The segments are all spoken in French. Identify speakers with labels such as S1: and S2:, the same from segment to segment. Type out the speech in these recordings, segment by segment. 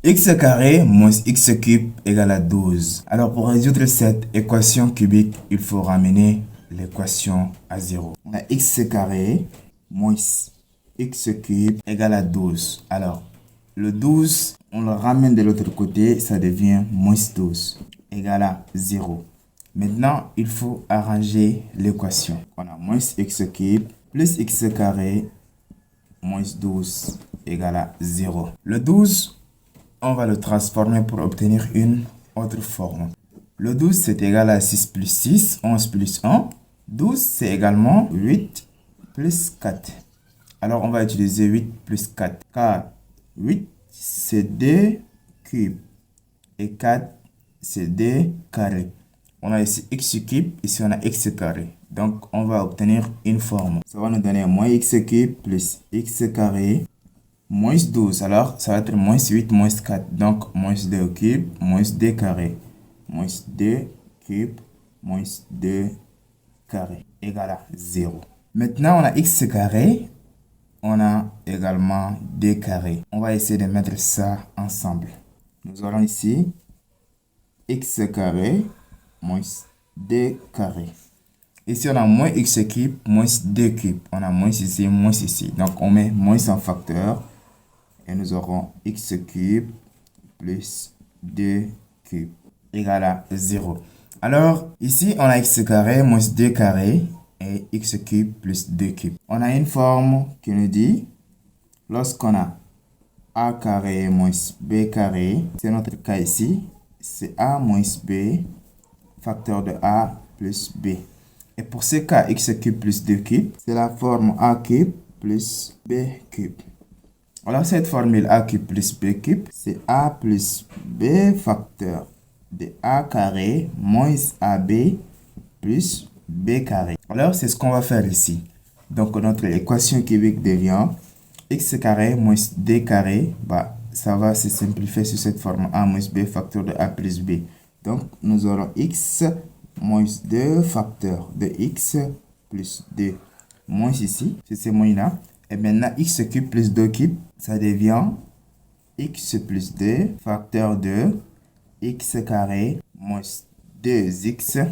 S1: X carré moins x cube égale à 12. Alors pour résoudre cette équation cubique, il faut ramener l'équation à 0. On a x carré moins x cube égale à 12. Alors le 12, on le ramène de l'autre côté, ça devient moins 12 égale à 0. Maintenant, il faut arranger l'équation. On a moins x cube plus x carré moins 12 égale à 0. Le 12, on va le transformer pour obtenir une autre forme. Le 12, c'est égal à 6 plus 6, 11 plus 1. 12, c'est également 8 plus 4. Alors, on va utiliser 8 plus 4. Car 8, c'est 2 cubes. Et 4, c'est 2 carrés. On a ici x cube, ici on a x carré. Donc, on va obtenir une forme. Ça va nous donner moins x cube plus x carré moins 12. Alors, ça va être moins 8 moins 4. Donc, moins 2 cube moins 2 carré. Moins 2 cube moins 2 carré égale à 0. Maintenant, on a x carré. On a également 2 carrés. On va essayer de mettre ça ensemble. Nous aurons ici x carré moins 2 carré. Ici, on a moins x cube moins 2 cubes. On a moins ici, moins ici. Donc, on met moins en facteur. Et nous aurons x cube plus 2 cubes égale à 0. Alors, ici, on a x carré moins 2 carré et x cube plus 2 cubes. On a une forme qui nous dit, lorsqu'on a a carré moins b carré, c'est notre cas ici, c'est a moins b, facteur de a plus b. Et pour ce cas, x cube plus 2 cubes, c'est la forme a cube plus b cube. Alors, cette formule a cube plus b cube, c'est a plus b facteur de a carré moins ab plus b carré. Alors, c'est ce qu'on va faire ici. Donc, notre équation cubique devient x carré moins d carré. Bah, ça va se simplifier sur cette forme a moins b facteur de a plus b. Donc, nous aurons x moins 2 facteur de x plus 2 moins ici, c'est ce moins là. Et maintenant, x cube plus 2 cubes, ça devient x plus 2 facteur de x carré moins 2x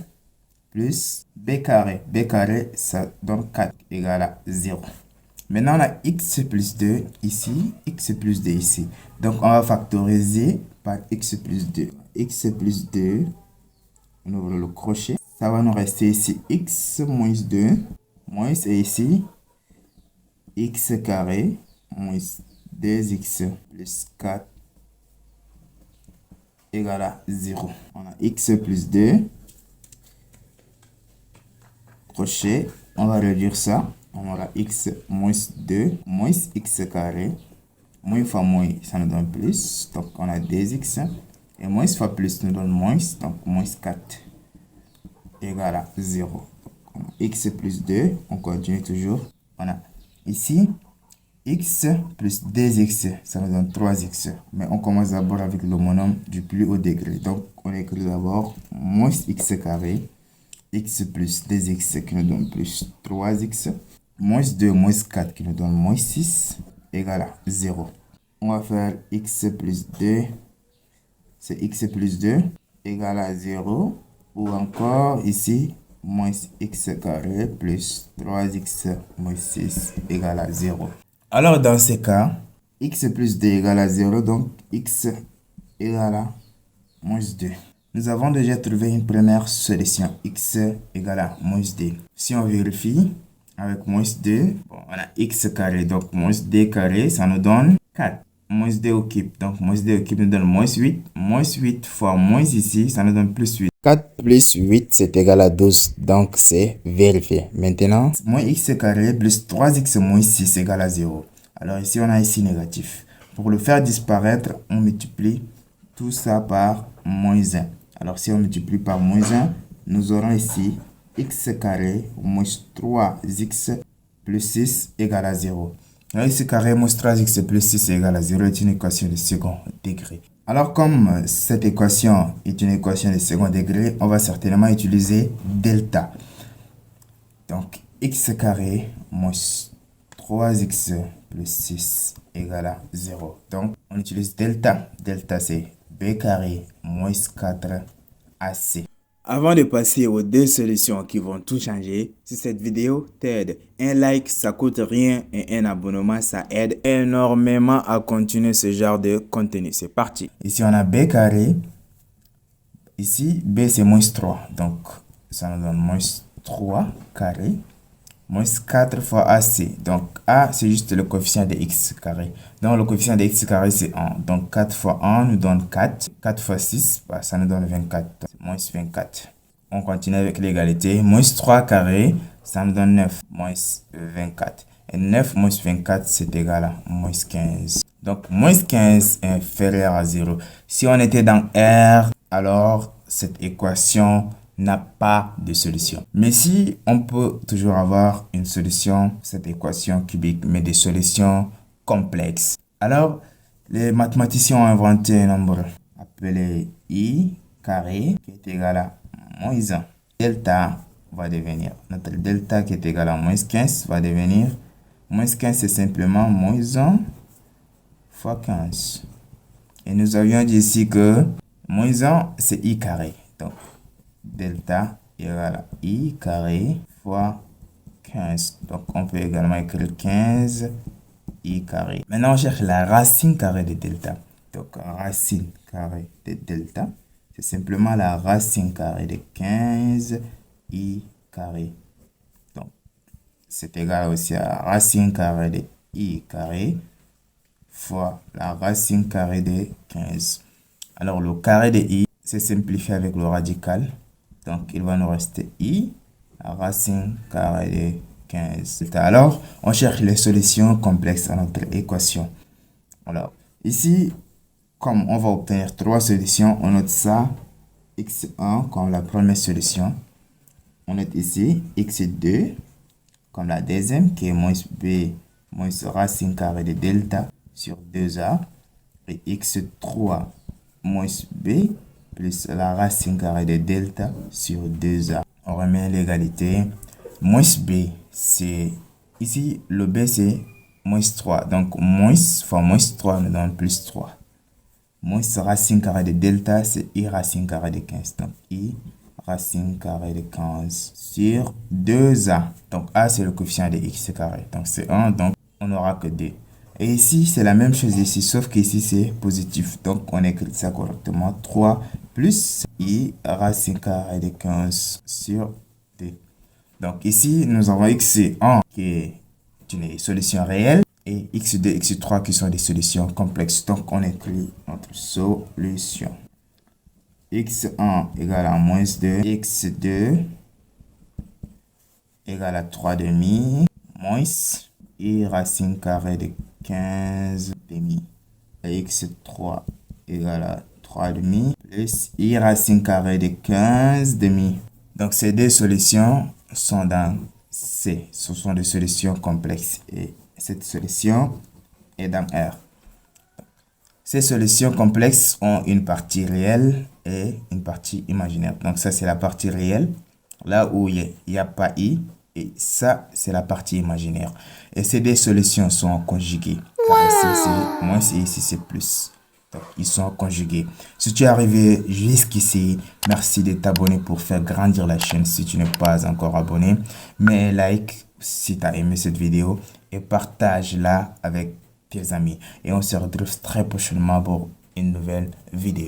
S1: plus b carré. B carré, ça donne 4 égale à 0. Maintenant, on a x plus 2 ici, x plus 2 ici. Donc, on va factoriser par x plus 2. X plus 2, on ouvre le crochet. Ça va nous rester ici x moins 2, moins et ici x carré moins 2x plus 4 égale à 0. On a x plus 2, crochet, on va réduire ça. On aura x moins 2 moins x carré. Moins fois moins, ça nous donne plus. Donc, on a 2x. Et moins fois plus nous donne moins. Donc, moins 4 égale à 0. On a x plus 2. On continue toujours. On a ici x plus 2x. Ça nous donne 3x. Mais on commence d'abord avec le monome du plus haut degré. Donc, on écrit d'abord moins x carré. X plus 2x qui nous donne plus 3x. Moins 2 moins 4 qui nous donne moins 6 égale à 0. On va faire x plus 2, c'est x plus 2 égale à 0. Ou encore ici, moins x carré plus 3x moins 6 égale à 0. Alors dans ce cas, x plus 2 égale à 0, donc x égale à moins 2. Nous avons déjà trouvé une première solution, x égale à moins 2. Si on vérifie, avec moins 2, bon, on a x carré, donc moins 2 carré, ça nous donne 4. Moins 2 au cube, donc moins 2 au cube nous donne moins 8. Moins 8 fois moins ici, ça nous donne plus 8. 4 plus 8, c'est égal à 12, donc c'est vérifié. Maintenant, moins x carré plus 3x moins 6 égale à 0. Alors ici, on a ici négatif. Pour le faire disparaître, on multiplie tout ça par moins 1. Alors si on multiplie par moins 1, nous aurons ici x carré moins 3x plus 6 égale à 0. Alors, x carré moins 3x plus 6 égale à 0 est une équation de second degré. Alors, comme cette équation est une équation de second degré, on va certainement utiliser delta. Donc, x carré moins 3x plus 6 égale à 0. Donc, on utilise delta. Delta, c'est b carré moins 4ac. Avant de passer aux deux solutions qui vont tout changer, si cette vidéo t'aide, un like, ça coûte rien et un abonnement, ça aide énormément à continuer ce genre de contenu. C'est parti. Ici, on a b carré. Ici, b, c'est moins 3. Donc, ça nous donne moins 3 carré. Moins 4 fois AC. Donc, A, c'est juste le coefficient de x carré. Donc, le coefficient de x carré, c'est 1. Donc, 4 fois 1 nous donne 4. 4 fois 6, bah, ça nous donne 24. Donc, moins 24. On continue avec l'égalité. Moins 3 carré, ça nous donne 9. Moins 24. Et 9 moins 24, c'est égal à moins 15. Donc, moins 15 est inférieur à 0. Si on était dans R, alors cette équation n'a pas de solution. Mais si on peut toujours avoir une solution, cette équation cubique, mais des solutions complexes. Alors, les mathématiciens ont inventé un nombre appelé I carré qui est égal à moins 1. Delta va devenir, notre delta qui est égal à moins 15 va devenir, moins 15 c'est simplement moins 1 fois 15. Et nous avions dit ici que moins 1 c'est I carré. Donc, delta égale à I carré fois 15. Donc, on peut également écrire 15 I carré. Maintenant, on cherche la racine carrée de delta. Donc, racine carrée de delta, c'est simplement la racine carrée de 15 I carré. Donc, c'est égal aussi à racine carrée de I carré fois la racine carrée de 15. Alors, le carré de I, c'est simplifié avec le radical. Donc, il va nous rester I, la racine carrée de 15. Alors, on cherche les solutions complexes à notre équation. Alors, ici, comme on va obtenir trois solutions, on note ça, x1 comme la première solution. On note ici x2 comme la deuxième, qui est moins b moins racine carrée de delta sur 2a. Et x3 moins b plus la racine carrée de delta sur 2a. On remet l'égalité. Moins b, c'est... Ici, le b, c'est moins 3. Donc, moins fois moins 3 nous donne plus 3. Moins racine carrée de delta, c'est i racine carrée de 15. Donc, i racine carrée de 15 sur 2a. Donc, a, c'est le coefficient de x carré. Donc, c'est 1. Donc, on n'aura que 2. Et ici, c'est la même chose ici, sauf qu'ici, c'est positif. Donc, on écrit ça correctement. 3 plus i racine carrée de 15 sur 2. Donc, ici, nous avons x1 qui est une solution réelle et x2, x3 qui sont des solutions complexes. Donc, on écrit notre solution. x1 égale à moins 2, x2 égale à 3 demi, moins i racine carrée de 15 demi. Et x3 égale à 3 demi plus i racine carrée de 15 demi. Donc, ces deux solutions sont dans C. Ce sont des solutions complexes. Et cette solution est dans R. Ces solutions complexes ont une partie réelle et une partie imaginaire. Donc, ça, c'est la partie réelle. Là où il n'y a pas I. Et ça, c'est la partie imaginaire. Et ces deux solutions sont conjuguées. Car ici, c'est moins et ici, c'est plus. Donc, ils sont conjugués. Si tu es arrivé jusqu'ici, merci de t'abonner pour faire grandir la chaîne si tu n'es pas encore abonné. Mets like si tu as aimé cette vidéo et partage-la avec tes amis. Et on se retrouve très prochainement pour une nouvelle vidéo.